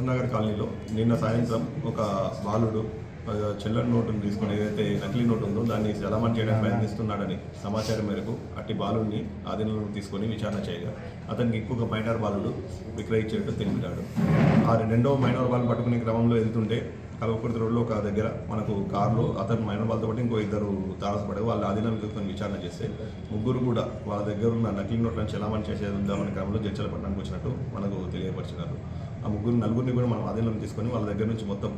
నగర్ కాలనీలో నిన్న సాయంత్రం ఒక బాలుడు చిల్లర నోటును తీసుకొని ఏదైతే నకిలీ నోటు ఉందో దాన్ని చలామణి చేయడానికి ప్రయత్నిస్తున్నాడని సమాచారం మేరకు అట్టి బాలుడిని ఆధీనంలోకి తీసుకొని విచారణ చేయగా అతనికి ఇంకొక మైనర్ బాలుడు విక్రయించేట్టు తెలిపాడు. ఆ రెండవ మైనర్ బాలు పట్టుకునే క్రమంలో వెళ్తుంటే కల్వకుర్తి రోడ్లో ఒక దగ్గర మనకు కారులో అతను మైనర్ బాల్తో పాటు ఇంకో ఇద్దరు తారసపడి వాళ్ళ ఆధీనంలో తీసుకొని విచారణ చేస్తే ముగ్గురు కూడా వాళ్ళ దగ్గర ఉన్న నకిలీ నోట్లను చలామణి చేసేద్దామనే క్రమంలో జడ్చలపట్నానికి వచ్చినట్టు మనకు తెలియపరిచినారు. ఆ నలుగురిని కూడా మనం ఆధీనంలో తీసుకొని వాళ్ళ దగ్గర నుంచి మొత్తం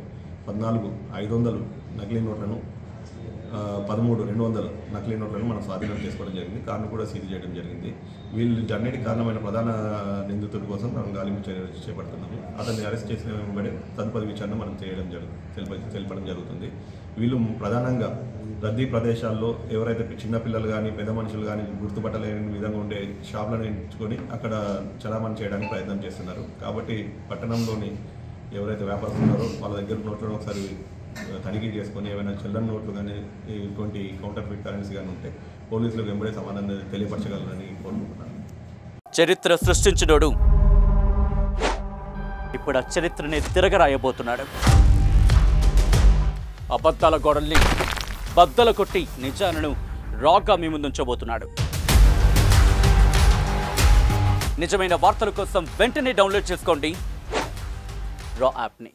14,500 నకిలీ నోట్లను 13,200 నకిలీ నోట్లను మనం స్వాధీనం చేసుకోవడం జరిగింది. కారును కూడా సీజ్ చేయడం జరిగింది. వీళ్ళు జర్నీకి కారణమైన ప్రధాన నిందితుడి కోసం మనం గాలింపు చేపడుతున్నాము. అతన్ని అరెస్ట్ చేసిన వెంబడే తదుపరి విచారణ మనం తెలపడం జరుగుతుంది. వీళ్ళు ప్రధానంగా రద్దీ ప్రదేశాల్లో ఎవరైతే చిన్నపిల్లలు కానీ పెద్ద మనుషులు కానీ గుర్తుపట్టలేని విధంగా ఉండే షాపులను ఎంచుకొని అక్కడ చలామణి చేయడానికి ప్రయత్నం చేస్తున్నారు. కాబట్టి పట్టణంలోని ఎవరైతే వ్యాపారస్తులు ఉన్నారో వాళ్ళ దగ్గర నోట్లను ఒకసారి తనిఖీ చేసుకొని ఏమైనా చిల్లర నోట్లు కానీ ఇటువంటి కౌంటర్ ఫిట్ కరెన్సీ కానీ ఉంటే పోలీసులకు వెంబడే సమాధానం తెలియపరచగలరని కోరుకుంటున్నాను. చరిత్ర సృష్టించినోడు ఇప్పుడు ఆ చరిత్రని తిరగరాయబోతున్నాడు. అబద్ధాల గోడల్ని బద్దలు కొట్టి నిజాలను రాగా మీ ముందుంచబోతున్నాడు. నిజమైన వార్తల కోసం వెంటనే డౌన్లోడ్ చేసుకోండి రా యాప్ని.